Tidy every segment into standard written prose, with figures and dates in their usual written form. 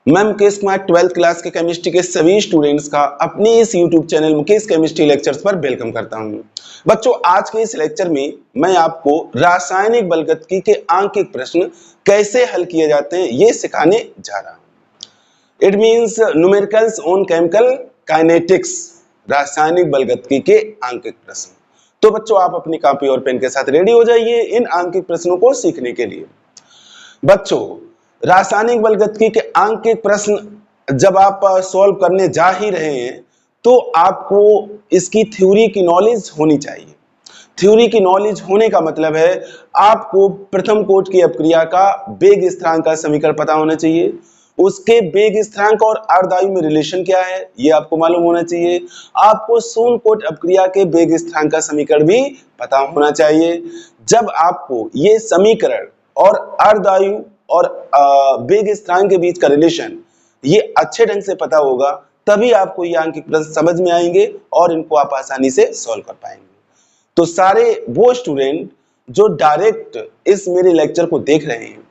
मैं Mukesh Kumar 12th class के chemistry के सभी स्टूडेंट्स का अपने इस YouTube channel Mukesh chemistry lectures पर वेलकम करता हूं। बच्चों, आज के इस लेक्चर में मैं आपको रासायनिक बलगतिकी के आंकिक प्रश्न कैसे हल किए जाते हैं ये सिखाने जा रहा हूं। It means numericals on chemical kinetics, रासायनिक बलगतिकी के आंकिक प्रश्न। तो बच्चों, आप अपनी कॉपी और पेन के साथ रेडी हो जाइए इन आंकिक प्रश्नों को सीखने के लिए। बच्चों, रासायनिक बलगतिकी के आंकिक प्रश्न जब आप सॉल्व करने जा ही रहे हैं तो आपको इसकी थ्योरी की नॉलेज होनी चाहिए। थ्योरी की नॉलेज होने का मतलब है आपको प्रथम कोटि की अपक्रिया का वेग स्थिरांक का समीकरण पता होना चाहिए, उसके वेग स्थिरांक और अर्धआयु में रिलेशन क्या है ये आपको मालूम होना चाहिए। आपको शून्य कोटि अपक्रिया के वेग स्थिरांक का समीकरण भी पता होना चाहिए। जब आपको ये समीकरण और अर्धआयु और वेग स्थिरांक के बीच का रिलेशन ये अच्छे ढंग से पता होगा, तभी आपको ये आंकिक प्रश्न समझ में आएंगे और इनको आप आसानी से सॉल्व कर पाएंगे। तो सारे वो स्टूडेंट जो डायरेक्ट इस मेरे लेक्चर को देख रहे हैं,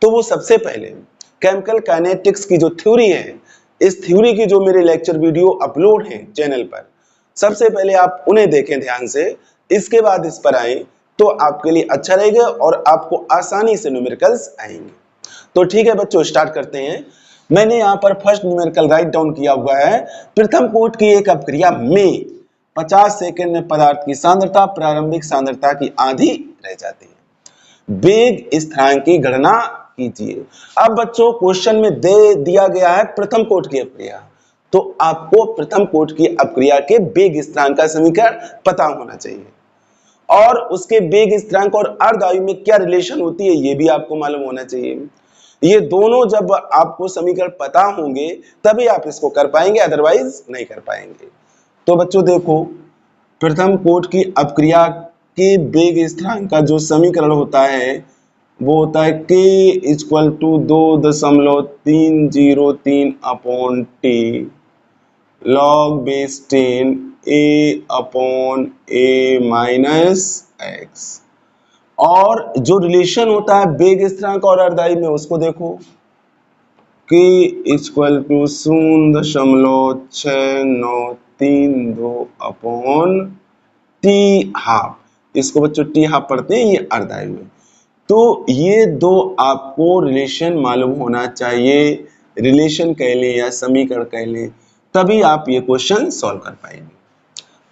तो वो सबसे पहले केमिकल काइनेटिक्स की जो थ्योरी है, इस थ्योरी की जो मेरे लेक्चर वीडियो अपलोड है चैनल पर, सबसे पहले आप उन्हें देखें ध्यान से, इसके बाद इस पर आए तो आपके लिए अच्छा रहेगा और आपको आसानी से न्यूमेरिकल्स आएंगे। तो ठीक है बच्चों, स्टार्ट करते हैं। मैंने यहाँ पर फर्स्ट न्यूमेरिकल राइट डाउन किया हुआ है। प्रथम कोटि की एक अपक्रिया में 50 सेकंड में पदार्थ की सांद्रता प्रारंभिक सांद्रता की आधी रह जाती है। वेग स्थिरांक की गणना कीजिए। अब बच्चों, क्वेश्चन में दे दिया गया है प्रथम कोटि की अपक्रिया, तो आपको प्रथम कोटि की अपक्रिया के वेग स्थिरांक का समीकरण पता होना चाहिए और उसके वेग स्थिरांक और अर्धआयु में क्या रिलेशन होती है ये भी आपको मालूम होना चाहिए। ये दोनों जब आपको समीकरण पता होंगे तभी आप इसको कर पाएंगे, अदरवाइज नहीं कर पाएंगे। तो बच्चों देखो, प्रथम कोटि की अपक्रिया के वेग स्थिरांक का जो समीकरण होता है वो होता है k equal to 2.303 upon T log base 10 a upon a minus x. और जो रिलेशन होता है वेग स्थिरांक और अर्धआयु में उसको देखो, k equal to 0.6932 upon T half. इसको बच्चों टी हाफ पढ़ते हैं, ये अर्धआयु है। तो ये दो आपको रिलेशन मालूम होना चाहिए, रिलेशन कह लें या समीकरण कह लें, तभी आप ये क्वेश्चन सॉल्व कर पाएंगे।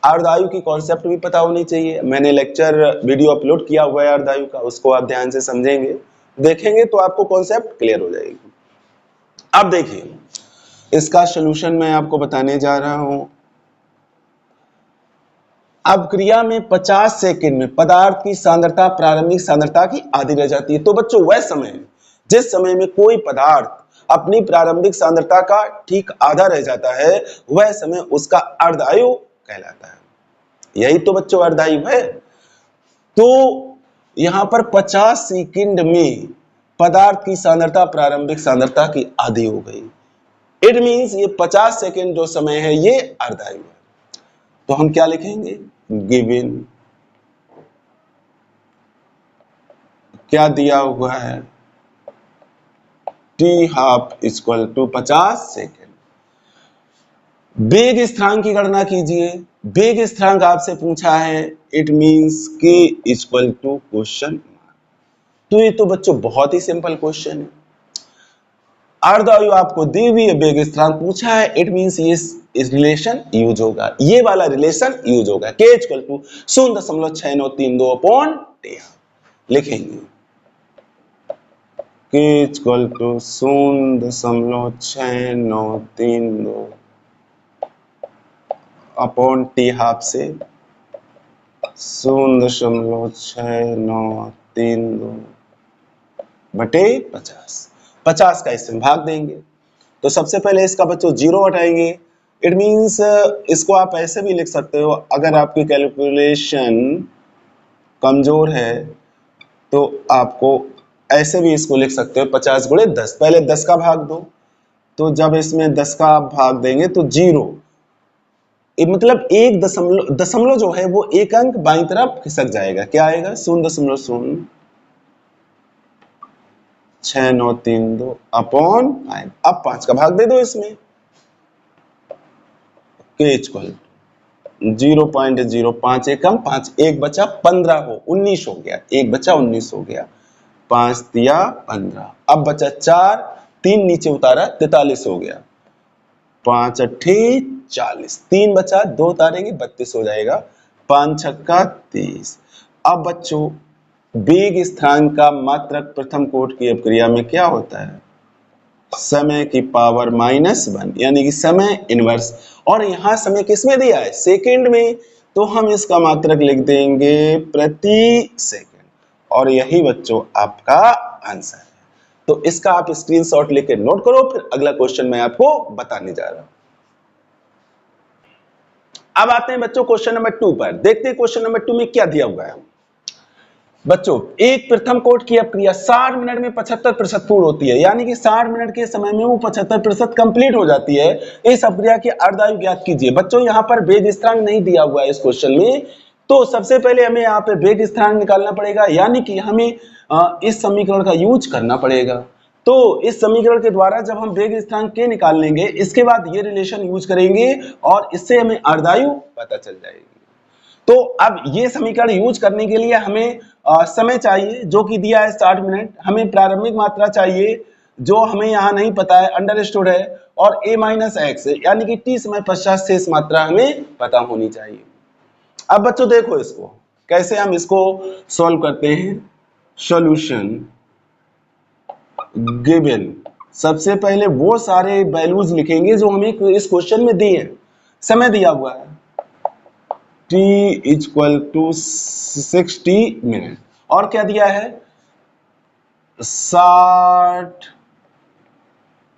अर्धआयु की कॉन्सेप्ट भी पता होनी चाहिए। मैंने लेक्चर वीडियो अपलोड किया हुआ है अर्धआयु का, उसको आप ध्यान से समझेंगे, देखेंगे तो आपको कॉन्सेप्ट क्लियर हो जाएगी। अब देखिए, इसका सॉल्यूशन मैं आपको बताने जा रहा हूं। अपक्रिया में 50 सेकंड में पदार्थ की सांद्रता प्रारंभिक सांद्रता की आधी रह जाती है। तो बच्चों, वह समय जिस समय में कोई पदार्थ अपनी प्रारंभिक सांद्रता का ठीक आधा रह जाता है, वह समय उसका अर्धआयु कहलाता है। यही तो बच्चों अर्धआयु है। तो यहां पर 50 सेकंड में पदार्थ की सांद्रता प्रारंभिक सांद्रता की आधी हो गई। इट मींस ये 50 सेकंड जो समय है ये अर्धआयु है। तो हम क्या लिखेंगे, गिवन क्या दिया हुआ है, T half equal to 50 second. वेग स्थिरांक की गणना कीजिए। वेग स्थिरांक आपसे पूछा है, it means k equal to question mark. तो ये तो बच्चों बहुत ही सिंपल क्वेश्चन है। अर्धआयु आपको दी हुई है, वेग स्थिरांक पूछा है, इट मींस ये इस रिलेशन यूज होगा, ये वाला रिलेशन यूज होगा। k equal to 0.6932 upon T लिखेंगे, k equal to 0.6932 upon T half से 0.6932 बटे 50। 50 का इसमें भाग देंगे तो सबसे पहले इसका बच्चों 0 हटाएंगे। इट मींस इसको आप ऐसे भी लिख सकते हो, अगर आपकी कैलकुलेशन कमजोर है तो आपको ऐसे भी इसको लिख सकते हो, 50 गुणे 10। पहले 10 का भाग दो, तो जब इसमें 10 का आप भाग देंगे तो 0, मतलब एक दशमलव जो है वो एक अंक बाईं तरफ खिसक जाएगा। क्या आएगा, 0.0 6 9 3 2 अपॉन 5। अब 5 का भाग दे दो इसमें, के इक्वल 0.05 एकम, 5 एक बचा 15 हो 19 हो गया, एक बचा 19 हो गया, 5 दिया 15। अब बचा 4, 3 नीचे उतारा 43 हो गया, 5 अट्ठे 40, 3 बचा 2 उतारेंगे 32 हो जाएगा, 5 छक्का 30। अब बच्चों वेग स्थिरांक का मात्रक प्रथम कोटि की अपक्रिया में क्या होता है? समय की पावर -1 यानी कि समय इनवर्स। और यहां समय किसमें दिया है? सेकंड में, तो हम इसका मात्रक लिख देंगे प्रति सेकंड, और यही बच्चों आपका आंसर है। तो इसका आप स्क्रीनशॉट लेकर नोट करो, फिर अगला क्वेश्चन मैं आपको बताने जा रहा हूं। अब आते हैं बच्चों क्वेश्चन नंबर 2 पर। देखते हैं क्वेश्चन नंबर 2 में क्या दिया हुआ है। बच्चों एक प्रथम कोटि की अपक्रिया 60 मिनट में 75% पूर्ण होती है, यानी कि 60 मिनट के समय में वो 75% कंप्लीट हो जाती है। इस अपक्रिया की अर्धायु ज्ञात कीजिए। बच्चों यहाँ पर वेग स्थिरांक नहीं दिया हुआ है इस क्वेश्चन में, तो सबसे पहले हमें यहाँ पे वेग स्थिरांक निकालना पड़ेगा, यानी कि हमें इस समीकरण का यूज करना पड़ेगा। तो इस समीकरण के द्वारा जब हम वेग स्थिरांक के निकाल लेंगे, इसके बाद ये रिलेशन यूज करेंगे और इससे हमें अर्धायु पता चल जाएगी। तो अब ये समीकरण यूज करने के लिए हमें समय चाहिए जो कि दिया है 60 मिनट, हमें प्रारंभिक मात्रा चाहिए जो हमें यहाँ नहीं पता है, अंडरस्टूड है, और a-x यानी कि t समय पश्चात शेष मात्रा हमें पता होनी चाहिए। अब बच्चों देखो इसको कैसे हम इसको सॉल्व करते हैं। सॉल्यूशन गिवन, सबसे पहले वो सारे वैल्यूज लिखेंगे जो हमें इस क्वेश्चन में दिए हैं। समय दिया हुआ है t = 60 मिनट, और क्या दिया है 60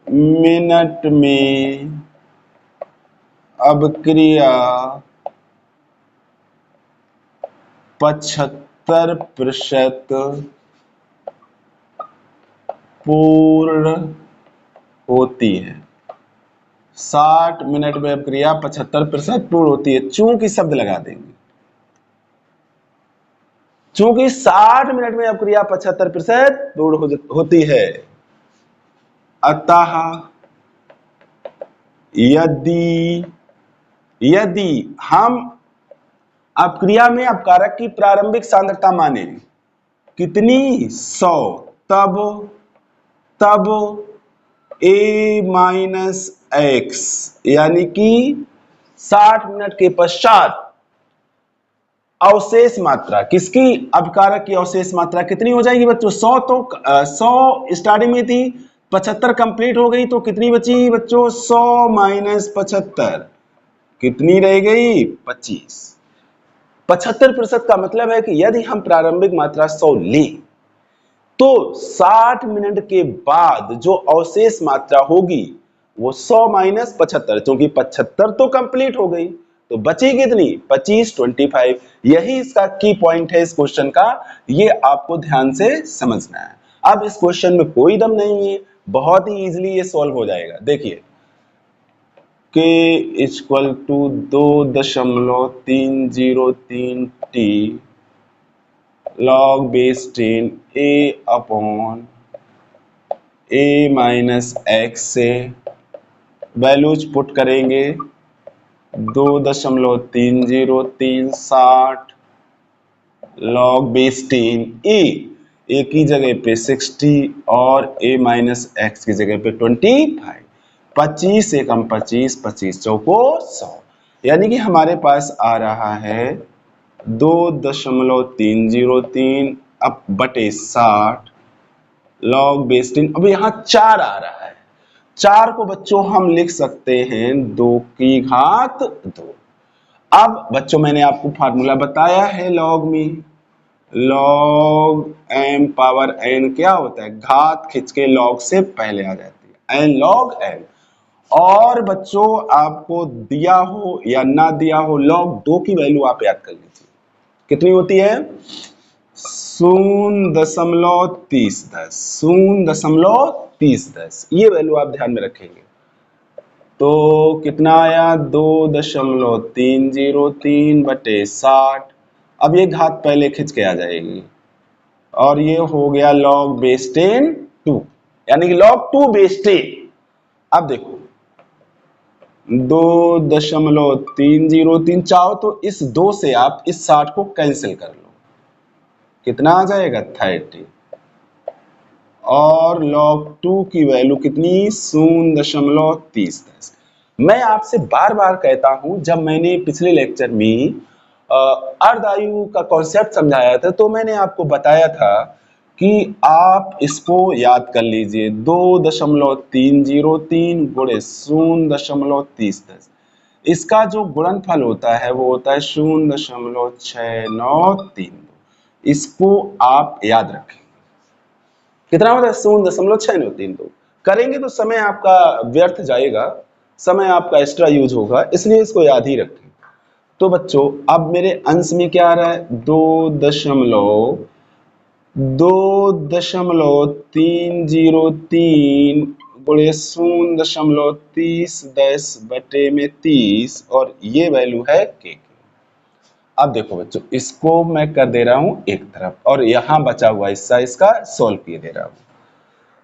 मिनट में अपक्रिया 75% पूर्ण होती है। 60 मिनट में अपक्रिया 75% पूर्ण होती है, चूंकि शब्द लगा देंगे, चूंकि 60 मिनट में अपक्रिया 75% पूर्ण होती है, अतः यदि हम अपक्रिया में अपकारक की प्रारंभिक सांद्रता माने कितनी 100, तब a-x यानी कि 60 मिनट के पश्चात अवशेष मात्रा, किसकी? अपकारक की अवशेष मात्रा कितनी हो जाएगी बच्चों? 100, तो 100 स्टार्टिंग में थी, 75 कंप्लीट हो गई, तो कितनी बची बच्चों? 100 - 75 कितनी रह गई? 25। 75% का मतलब है कि यदि हम प्रारंभिक मात्रा 100 लें तो 60 मिनट के बाद जो अवशेष मात्रा होगी वो 100 - 75, क्योंकि 75 तो कंप्लीट हो गई, तो बची कितनी? 25, 25। यही इसका की पॉइंट है इस क्वेश्चन का, ये आपको ध्यान से समझना है। अब इस क्वेश्चन में कोई दम नहीं है, बहुत ही इजीली ये सॉल्व हो जाएगा। देखिए k = 2.303 t log base 10 a/a-x से वैल्यूज पुट करेंगे 2.303 log base 10 a की जगह पे 60 और a-x की जगह पे 25। 25 एकम 25, 25 चौको 100, यानी कि हमारे पास आ रहा है 2.303 अब बटे 60 log base 10। अब यहाँ 4 आ रहा है, 4 को बच्चों हम लिख सकते हैं 2 की घात 2। अब बच्चों मैंने आपको फार्मूला बताया है लॉग में, log m पावर n क्या होता है? घात खिंच के log से पहले आ जाती है, n log n। और बच्चों आपको दिया हो या ना दिया हो, log 2 की वैल्यू आप याद कर लीजिए, कितनी होती है? 0.3010, ये वैल्यू आप ध्यान में रखेंगे। तो कितना आया? 2.303 बटे 60। अब ये घात पहले खिंच के आ जाएगी, और ये हो गया log base 10 2। यानी कि log 2 बेस 10। अब देखो 2.303 चाहो तो इस 2 से आप इस 60 को कैंसिल कर लो, कितना आ जाएगा 30, और log 2 की वैल्यू कितनी 0.30। मैं आपसे बार बार कहता हूं, जब मैंने पिछले लेक्चर में अर्धायु का कॉन्सेप्ट समझाया था तो मैंने आपको बताया था कि आप इसको याद कर लीजिए, 2.303 गुणे 0.30, इसका जो गुणनफल होता है वो होता है 0.6932। इसको आप याद रखें, कितना होता है 0.6932। करेंगे तो समय आपका व्यर्थ जाएगा, समय आपका एक्स्ट्रा यूज होगा, इसलिए इसको याद ही रखें। तो बच्चों अब मेरे अंश में क्या आ रहा है 2.303 गुणे 0.30 और ये वैल्यू है के। अब देखो बच्चों इसको मैं कर दे रहा हूं एक तरफ और यहां बचा हुआ हिस्सा इसका सॉल्व किए दे रहा हूं।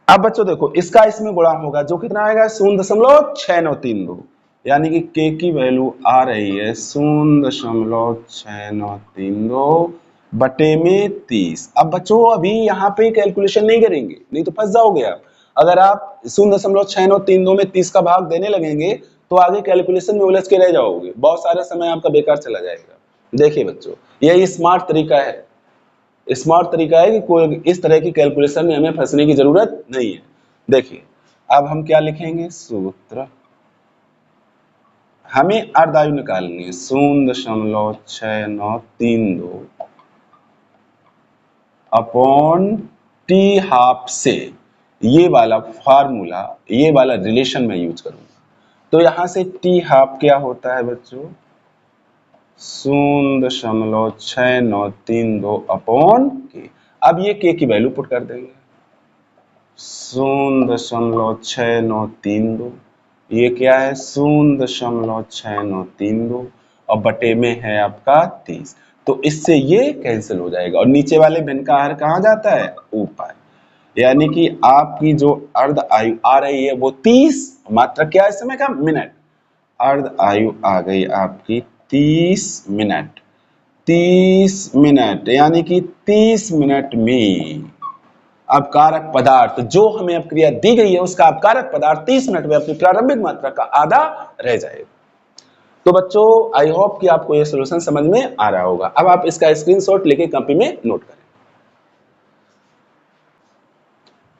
अब बच्चों देखो इसका इसमें गुणा होगा जो कितना आएगा 0.6932, यानी कि के की वैल्यू आ रही है 0.6932 बटे में 30। अब बच्चों अभी यहाँ पे कैलकुलेशन नहीं करेंगे, नहीं तो फंस जाओगे आप। अगर आप 0.6932 में 30 का भाग देने लगेंगे तो आगे कैलकुलेशन में उलझ के रह जाओगे, बहुत सारा समय आपका बेकार चला जाएगा। देखिए बच्चों यही स्मार्ट तरीका है, स्मार्ट तरीका है कि कोई इस तरह की कैलकुलेशन में हमें फंसने की जरूरत नहीं है। देखिए अब हम क्या लिखेंगे, सूत्र हमें अर्धायु निकालनी है 0.6932 अपॉन टी हाफ से ये वाला फार्मूला, ये वाला रिलेशन मैं यूज करूंगा। तो यहां से टी हाफ क्या होता है बच्चों 0.6932 अपॉन के। अब ये के की वैल्यू पुट कर देंगे 0.6932, ये क्या है 0.6932 और बटे में है आपका 30। तो इससे ये कैंसिल हो जाएगा और नीचे वाले भिन्न का आहार कहाँ जाता है ऊपर, यानी कि आपकी जो अर्ध आयु आ रही है वो 30, मात्रा क्या है समय का मिनट, अर्ध आयु आ गई आपकी 30 मिनट। 30 मिनट यानी कि 30 मिनट में अपकारक पदार्थ जो हमें अपक्रिया दी गई है उसका अपकारक पदार्थ 30 मिनट में अपनी प्रारंभिक मात्रा का आधा रह जाएगा। तो बच्चों आई होप कि आपको यह सॉल्यूशन समझ में आ रहा होगा। अब आप इसका स्क्रीनशॉट लेके कॉपी में नोट करें।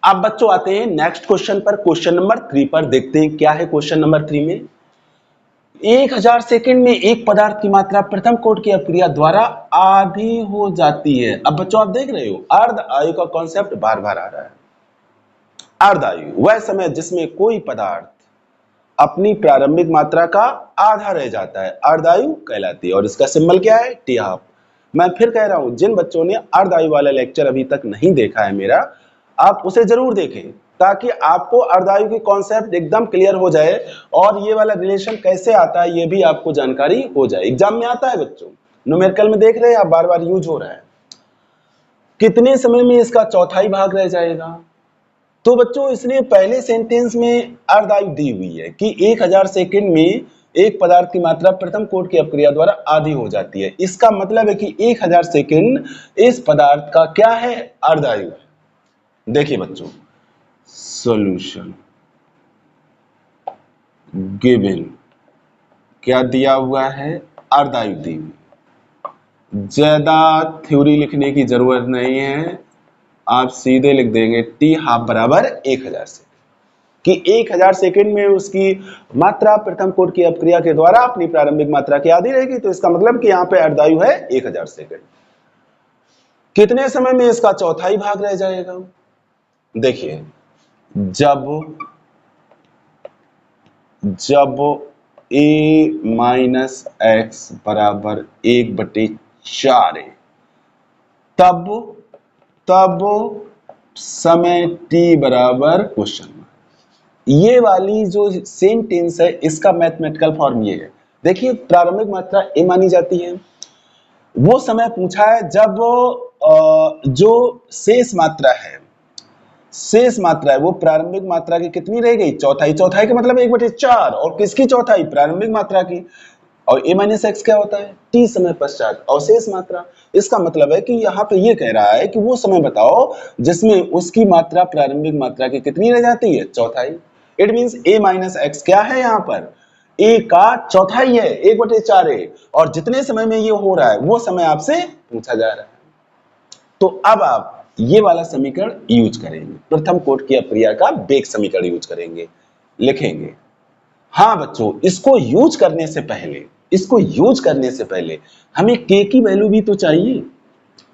अब बच्चों आते हैं नेक्स्ट क्वेश्चन पर, क्वेश्चन नंबर 3 पर। देखते हैं क्या है क्वेश्चन नंबर 3 में। 1000 सेकंड में एक पदार्थ की मात्रा प्रथम कोट की अपक्रिया द्वारा आधी हो जाती है। अब बच्चों आप देख रहे हो अर्ध आयु का कॉन्सेप्ट बार बार आ रहा है। अर्ध आयु वह समय जिसमें कोई पदार्थ अपनी प्रारंभिक मात्रा का आधा रह जाता है, अर्ध आयु कहलाती है और इसका सिंबल क्या है टी हाफ। मैं फिर कह रहा हूं जिन बच्चों ने अर्ध आयु वाला लेक्चर अभी तक नहीं देखा है मेरा, आप उसे जरूर देखें ताकि आपको अर्धायु की कॉन्सेप्ट एकदम क्लियर हो जाए और ये वाला रिलेशन कैसे आता है ये भी आपको जानकारी हो जाए। एग्जाम में आता है बच्चों, न्यूमेरिकल में देख रहे हैं आप बार बार यूज हो रहा है। कितने समय में इसका चौथाई भाग रह जाएगा। तो बच्चों इसलिए पहले सेंटेंस में अर्धायु दी हुई है कि 1000 सेकंड में एक पदार्थ की मात्रा प्रथम कोट की अपक्रिया द्वारा आधी हो जाती है। इसका मतलब है कि 1000 सेकंड इस पदार्थ का क्या है अर्धायु है। देखिए बच्चों सॉल्यूशन गिवन क्या दिया हुआ है अर्धायु दी हुई, ज्यादा थ्योरी लिखने की जरूरत नहीं है, आप सीधे लिख देंगे टी हाफ बराबर 1000 सेकंड कि 1000 सेकंड में उसकी मात्रा प्रथम कोट की अपक्रिया के द्वारा अपनी प्रारंभिक मात्रा की आधी रहेगी। तो इसका मतलब कि यहाँ पे अर्धायु है 1000 सेकंड। कितने समय में इसका चौथाई भाग रह जाएगा। देखिए जब a माइनस एक्स बराबर 1/4 है तब समय t बराबर क्वेश्चन मार्क। ये वाली जो सेंटेंस है इसका मैथमेटिकल फॉर्म ये है। देखिए प्रारंभिक मात्रा a मानी जाती है, वो समय पूछा है जब जो शेष मात्रा है, शेष मात्रा है वो प्रारंभिक मात्रा की कितनी रह गई, चौथाई। चौथाई का मतलब 1/4, और किसकी चौथाई, प्रारंभिक मात्रा की। और a माइनस एक्स क्या होता है, t समय पश्चात अवशेष मात्रा। इसका मतलब है कि यहाँ पे ये कह रहा है कि वो समय बताओ जिसमें उसकी मात्रा प्रारंभिक मात्रा की कितनी रह जाती है, चौथाई। It means a minus x क्या है, यहाँ पर a का चौथाई है, 1/4 है, और जितने समय में ये हो रहा है वो समय आपसे पूछा जा रहा है। तो अब आप ये वाला समीकरण यूज करेंगे, प्रथम कोटि की अपक्रिया का वेग समीकरण यूज करेंगे, लिखेंगे। हाँ बच्चों, इसको यूज करने से पहले हमें k की वैल्यू भी तो चाहिए,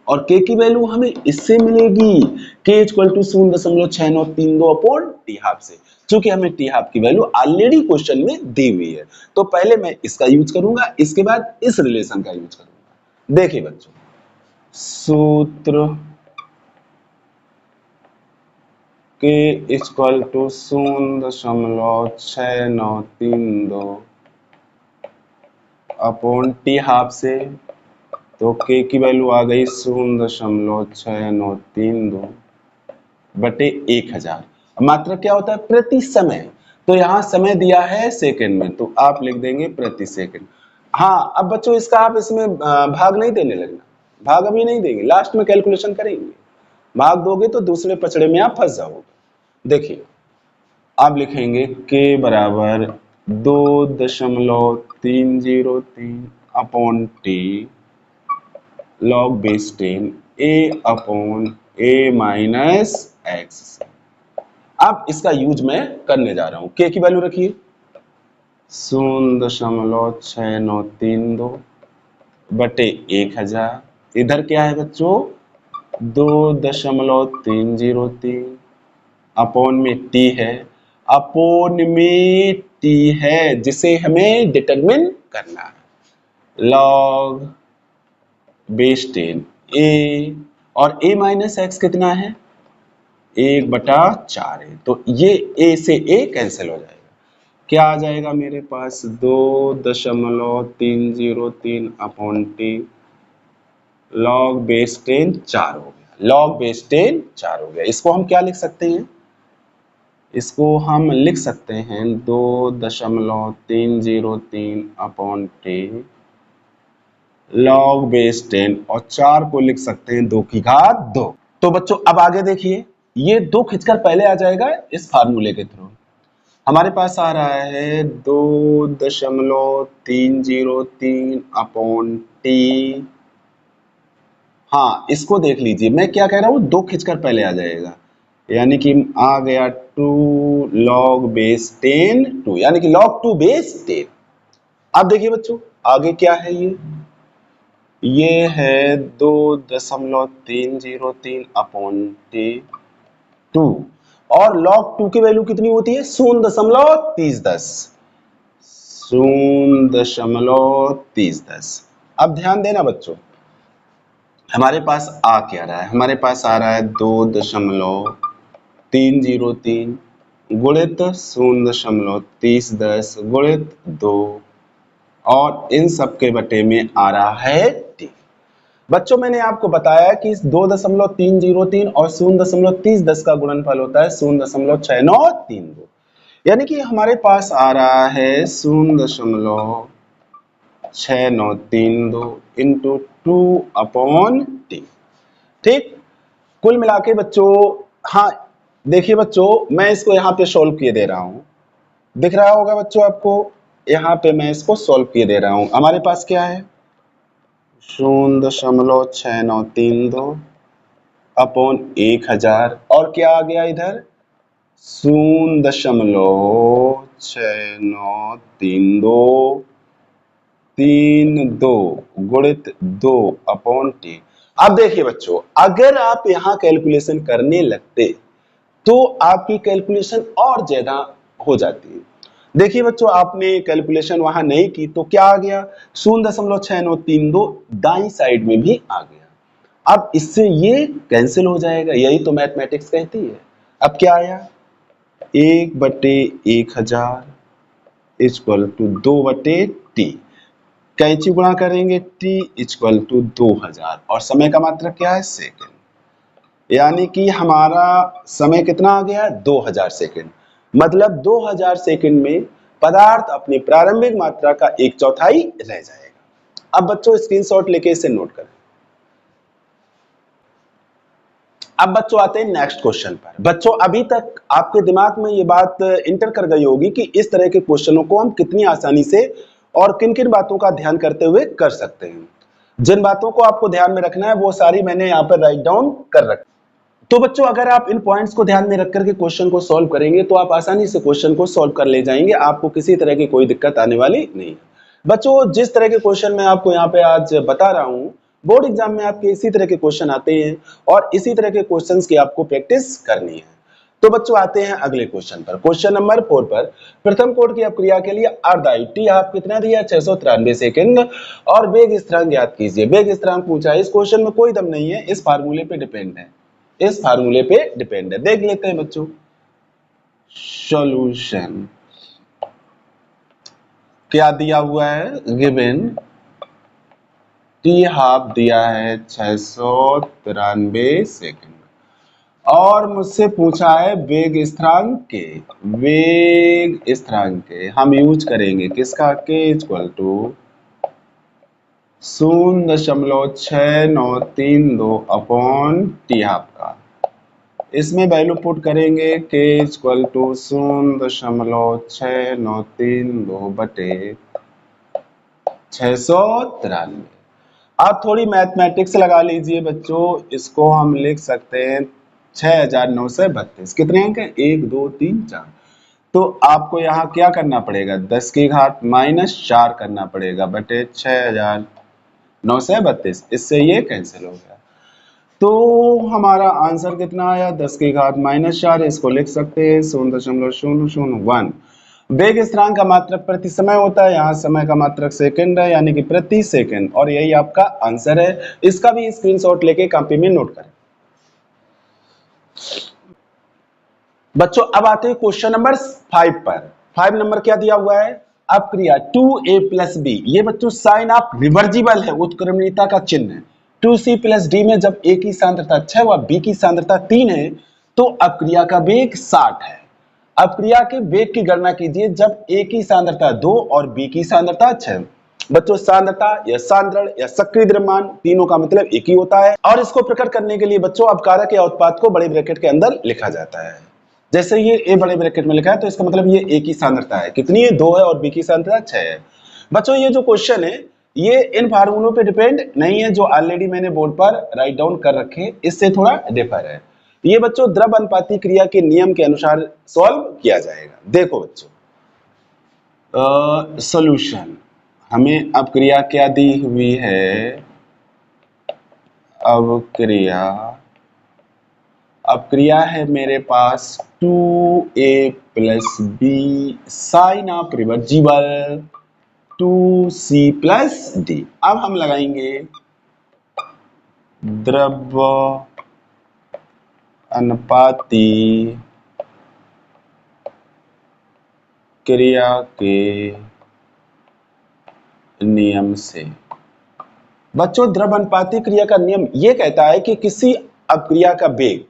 और k की वैल्यू हमें इससे मिलेगी, k equal to 0.6932 upon T half से, क्योंकि हमें टी हाफ की वैल्यू ऑलरेडी क्वेश्चन में दी हुई है। तो पहले मैं इसका यूज करूंगा, इसके बाद इस रिलेशन का यूज करूंगा। देखिए बच्चों, सूत्र k equal to 0.6932 upon T half से, तो k की वैल्यू आ गई 0.6932 बटे 1000। मात्रा क्या होता है, प्रति समय, तो यहाँ समय दिया है सेकंड में, तो आप लिख देंगे प्रति सेकंड। हाँ, अब बच्चों इसका आप इसमें भाग नहीं देने लगना, भाग अभी नहीं देंगे, लास्ट में कैलकुलेशन करेंगे। भाग दोगे तो दूसरे पचड़े में आप फंस जाओगे। देखिए, आप लिखेंगे k बराबर 2.303 upon T log base 10 a upon a minus x. अब इसका यूज मैं करने जा रहा हूं। k की वैल्यू रखिए 0.6932 बटे 1000, इधर क्या है बच्चों 2.303 अपॉन में t है, अपॉन में t है जिसे हमें डिटरमिन करना है, लॉग बेस 10 a, और a माइनस एक्स कितना है 1/4 है, तो ये a से a कैंसिल हो जाएगा। क्या आ जाएगा मेरे पास 2.303 अपॉन टी लॉग बेस 10 4 हो गया, लॉग बेस 10 4 हो गया। इसको हम क्या लिख सकते हैं, इसको हम लिख सकते हैं 2.303 अपॉन टी लॉग बेस 10, और 4 को लिख सकते हैं 2 की घात 2। तो बच्चों अब आगे देखिए, ये 2 खिंचकर पहले आ जाएगा इस फार्मूले के थ्रू। हमारे पास आ रहा है 2.303 अपॉन टी। हाँ, इसको देख लीजिए, मैं क्या कह रहा हूँ 2 खिंचकर पहले आ जाएगा, यानी कि आ गया 2 लॉग बेस 10 2, यानी कि लॉग 2 बेस 10। अब देखिए बच्चों आगे क्या है, ये है 2.303 अपॉन टी 2, और log 2 की वैल्यू कितनी होती है 0.3010। अब ध्यान देना बच्चों, हमारे पास आ क्या रहा है, हमारे पास आ रहा है 2.303 गुणित 0.3010 गुणित 2, और इन सब के बटे में आ रहा है टी। बच्चों मैंने आपको बताया कि 2.303 और 0.3010 का गुणनफल होता है 0.6932, यानी कि हमारे पास आ रहा है 0.6932 इंटू 2 अपॉन टी। ठीक, कुल मिला के बच्चों, हाँ देखिए बच्चों मैं इसको यहाँ पे सोल्व किए दे रहा हूँ, दिख रहा होगा बच्चों आपको, यहाँ पे मैं इसको सोल्व किए दे रहा हूँ। हमारे पास क्या है 0.6932 अपॉन 1000, और क्या आ गया इधर 0.6932 गुणित 2 अपॉन टी। अब देखिए बच्चों, अगर आप यहां कैलकुलेशन करने लगते तो आपकी कैलकुलेशन और ज्यादा हो जाती है। देखिए बच्चों, आपने कैलकुलेशन वहां नहीं की तो क्या आ गया 0.6932 दाई साइड में भी आ गया। अब इससे ये कैंसिल हो जाएगा, यही तो मैथमेटिक्स कहती है। अब क्या आया 1/1000 इक्वल टू 2/t, कैंची गुणा करेंगे t इक्वल टू 2000, और समय का मात्रक क्या है सेकंड। यानी कि हमारा समय कितना आ गया, 2000 सेकंड। मतलब 2000 सेकंड में पदार्थ अपनी प्रारंभिक मात्रा का 1/4 रह जाएगा। अब बच्चों स्क्रीनशॉट लेके इसे नोट करें। अब बच्चों आते हैं नेक्स्ट क्वेश्चन पर। बच्चों अभी तक आपके दिमाग में ये बात इंटर कर गई होगी कि इस तरह के क्वेश्चनों को हम कितनी आसानी से और किन किन बातों का ध्यान करते हुए कर सकते हैं। जिन बातों को आपको ध्यान में रखना है वो सारी मैंने यहाँ पर राइट डाउन कर रखी। तो बच्चों अगर आप इन पॉइंट्स को ध्यान में रख करके क्वेश्चन को सॉल्व करेंगे तो आप आसानी से क्वेश्चन को सॉल्व कर ले जाएंगे, आपको किसी तरह की कोई दिक्कत आने वाली नहीं है। बच्चों जिस तरह के क्वेश्चन मैं आपको यहाँ पे आज बता रहा हूँ, बोर्ड एग्जाम में आपके इसी तरह के क्वेश्चन आते हैं और इसी तरह के क्वेश्चंस की आपको प्रैक्टिस करनी है। तो बच्चों आते हैं अगले क्वेश्चन पर। क्वेश्चन नंबर 4 पर प्रथम कोड की अपक्रिया के लिए अर्ध टी आप कितना दिया, 693 सेकंड और वेग स्थिरांक ज्ञात कीजिए। वेग स्थिरांक पूछा है, इस क्वेश्चन में कोई दम नहीं है, इस फार्मूले पे डिपेंड है, इस फार्मूले पे डिपेंड है। देख लेते हैं बच्चों सॉल्यूशन क्या दिया हुआ है। गिवन टी हाफ दिया है 693 सेकंड और मुझसे पूछा है वेग स्थिरांक के, वेग स्थिरांक के हम यूज करेंगे किसका, K equal to 0.6932 upon T half का। इसमें वैल्यू पुट करेंगे के इक्वल टू 0.6932 बटे 693। आप थोड़ी मैथमेटिक्स लगा लीजिए बच्चों, इसको हम लिख सकते हैं 6932। कितने अंक हैं, 1 2 3 4। तो आपको यहाँ क्या करना पड़ेगा, 10 की घात -4 करना पड़ेगा बटे 6932। इससे ये कैंसिल हो गया तो हमारा आंसर कितना आया, 10 की घात -4। इसको लिख सकते हैं 0.001। वेग स्थिरांक का मात्रक प्रति समय होता है, यहाँ समय का मात्रक सेकंड है यानी कि प्रति सेकंड, और यही आपका आंसर है। इसका भी स्क्रीनशॉट लेके कॉपी में नोट करें। बच्चों अब आते हैं क्वेश्चन नंबर 5 पर। 5 नंबर क्या दिया हुआ है, अपक्रिया 2a + b। ये बच्चों साइन ऑफ रिवर्जिबल है, उत्क्रमणीयता का चिन्ह है। 2c + d में जब a की सांद्रता 6 व b की सांद्रता 3 है तो अपक्रिया का वेग 60 है। अपक्रिया के वेग की गणना कीजिए जब a की सांद्रता 2 और b की सांद्रता 6। बच्चों सांद्रता या सांद्रण या सक्रिय द्रव्यमान तीनों का मतलब एक ही होता है, और इसको प्रकट करने के लिए बच्चों अपकारक या उत्पाद को बड़े ब्रैकेट के अंदर लिखा जाता है। जैसे ये ए बड़े ब्रैकेट में लिखा है तो इसका मतलब ये ए की सांद्रता है, कितनी है, 2 है, और बी की सांद्रता 6 है। बच्चों ये जो क्वेश्चन है ये इन फार्मूलों पे डिपेंड नहीं है जो ऑलरेडी मैंने बोर्ड पर राइट डाउन कर रखे, इससे थोड़ा डिफर है। ये बच्चों द्रव अनुपाती क्रिया के नियम के अनुसार सॉल्व किया जाएगा। देखो बच्चों सॉल्यूशन, हमें अपक्रिया क्या दी हुई है, अपक्रिया है मेरे पास 2a + b sign of reversible 2c + d। अब हम लगाएंगे द्रव अनुपाती क्रिया के नियम से। बच्चों द्रव अनुपाती क्रिया का नियम ये कहता है कि किसी अपक्रिया का वेग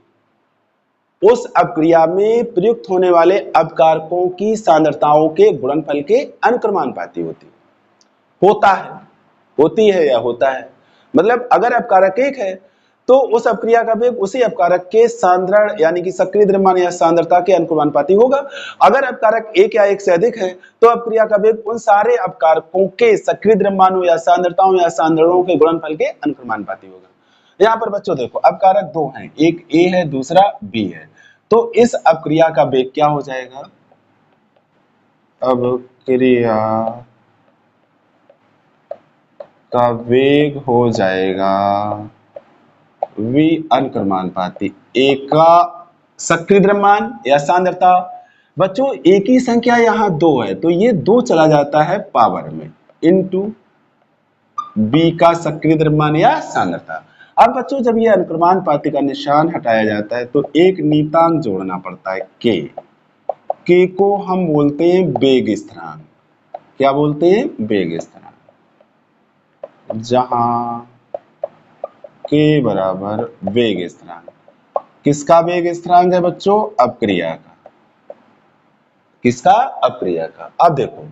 उस अपक्रिया में प्रयुक्त होने वाले अपकारकों की सांद्रताओं के गुणनफल के अनुक्रमानुपाती होती है या होता है। मतलब अगर अपकारक एक है तो उस अपक्रिया का वेग उसी अपकारक के सांद्रण यानी कि सक्रिय द्रव्यमान या सांद्रता के अनुक्रमानुपाती होगा। अगर अपकारक एक या एक से अधिक है तो अपक्रिया का वेग उन सारे अपकारकों के सक्रिय द्रव्यमानों या सांद्रताओं या सांद्रणों के गुणनफल के अनुक्रमानुपाती होगा। यहाँ पर बच्चों देखो अपकारक दो हैं, एक ए है दूसरा बी है, तो इस अपक्रिया का वेग क्या हो जाएगा, अपक्रिया का वेग हो जाएगा v अनुक्रमानुपाती ए का सक्रिय द्रव्यमान या सांद्रता। बच्चों ए की संख्या यहाँ 2 है तो ये 2 चला जाता है पावर में इनटू बी का सक्रिय द्रव्यमान या सांद्रता। अब बच्चों जब ये अनुक्रमानुपाती का निशान हटाया जाता है तो एक नियतांक जोड़ना पड़ता है के को हम बोलते हैं वेग स्थिरांक। क्या बोलते हैं, वेग स्थिरांक, जहां के बराबर वेग स्थिरांक। किसका वेग स्थिरांक है बच्चों? अपक्रिया का। किसका? अपक्रिया का। अब देखो,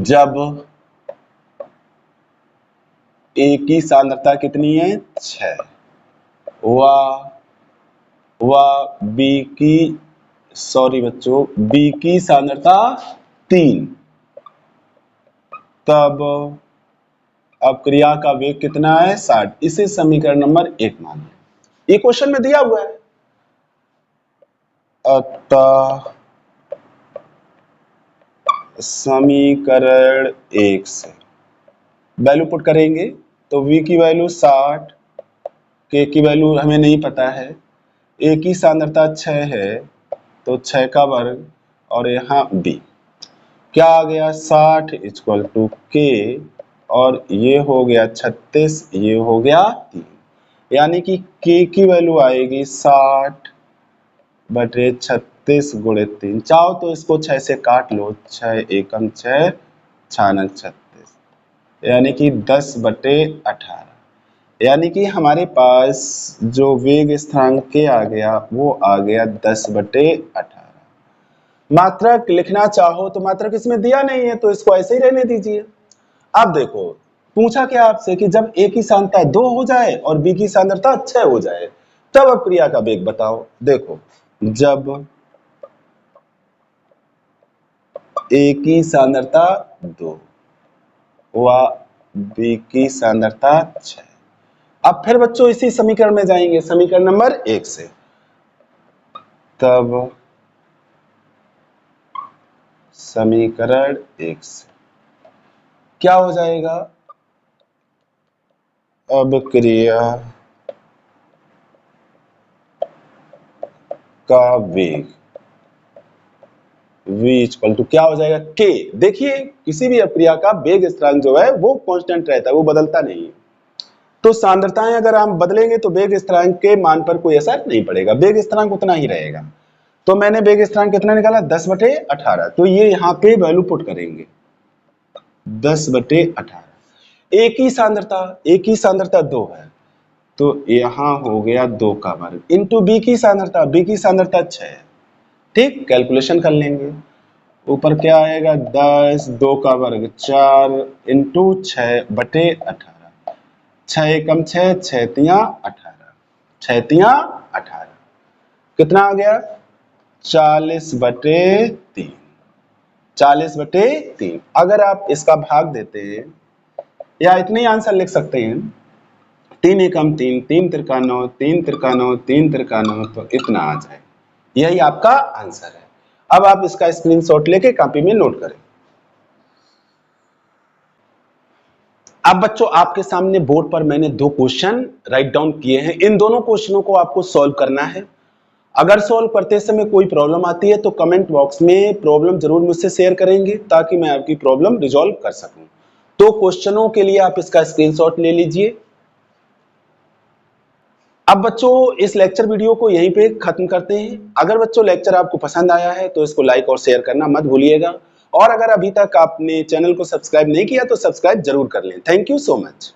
जब ए की सांद्रता कितनी है? 6, व बी की, सॉरी बच्चों, बी की सांद्रता 3, तब अपक्रिया का वेग कितना है? 60। इसे समीकरण नंबर 1 मानिए। ये क्वेश्चन में दिया हुआ है। अतः समीकरण 1 से वैल्यू पुट करेंगे तो v की वैल्यू 60, k की वैल्यू हमें नहीं पता है, a की सांद्रता 6 है तो 6 का वर्ग, और यहाँ b क्या आ गया? 60 इक्वल टू k, और ये हो गया 36, ये हो गया 3, यानी कि k की वैल्यू आएगी 60 बटे 36 गुणे 3। चाहो तो इसको 6 से काट लो, 6 एकम 6, 6 नंग 36, यानी कि 10 बटे 18, यानी कि हमारे पास जो वेग स्थिरांक के आ गया वो आ गया 10 बटे 18। मात्रक लिखना चाहो तो मात्रक इसमें दिया नहीं है तो इसको ऐसे ही रहने दीजिए। अब देखो, पूछा क्या आपसे कि जब ए की सांद्रता 2 हो जाए और बी की सांद्रता 6 हो जाए तब अपक्रिया का वेग बताओ। देखो, जब ए की सांद्रता 2 व बी की सांद्रता 6, अब फिर बच्चों इसी समीकरण में जाएंगे, समीकरण नंबर 1 से, तब समीकरण 1 से क्या हो जाएगा? अपक्रिया का वेग v इक्वल टू क्या हो जाएगा? k। देखिए, किसी भी अपक्रिया का वेग स्थिरांक जो है वो कांस्टेंट रहता है, वो बदलता नहीं है। तो सांद्रताएं अगर हम बदलेंगे तो वेग स्थिरांक के मान पर कोई असर नहीं पड़ेगा, वेग स्थिरांक उतना ही रहेगा। तो मैंने वेग स्थिरांक कितना निकाला? 10 बटे 18। तो ये यहाँ पे वैल्यू पुट करेंगे, 10 बटे 18। एक ही सांद्रता 2 है तो यहाँ हो गया 2 का वर्ग, इंटू बी की सांद्रता 6 है। ठीक, कैलकुलेशन कर लेंगे। ऊपर क्या आएगा? 10, 2 का वर्ग 4, इंटू 6 बटे 18, 6 एकम 6, 6 तियां 18, 6 तियां 18, कितना आ गया? 40 बटे 3, 40 बटे 3। अगर आप इसका भाग देते हैं या इतने आंसर लिख सकते हैं, 3 एकम 3, 3 तिरका 9, 3 तिरका 9, 3 तिरका 9, तो इतना आ जाए। यही आपका आंसर है। अब आप इसका स्क्रीनशॉट लेके कॉपी में नोट करें। अब बच्चों आपके सामने बोर्ड पर मैंने 2 क्वेश्चन राइट डाउन किए हैं। इन दोनों क्वेश्चनों को आपको सॉल्व करना है। अगर सॉल्व करते समय कोई प्रॉब्लम आती है तो कमेंट बॉक्स में प्रॉब्लम जरूर मुझसे शेयर करेंगे ताकि मैं आपकी प्रॉब्लम रिजॉल्व कर सकूं। तो क्वेश्चनों के लिए आप इसका स्क्रीनशॉट ले लीजिए। अब बच्चों इस लेक्चर वीडियो को यहीं पे खत्म करते हैं। अगर बच्चों लेक्चर आपको पसंद आया है तो इसको लाइक और शेयर करना मत भूलिएगा, और अगर अभी तक आपने चैनल को सब्सक्राइब नहीं किया तो सब्सक्राइब जरूर कर लें। Thank you so much.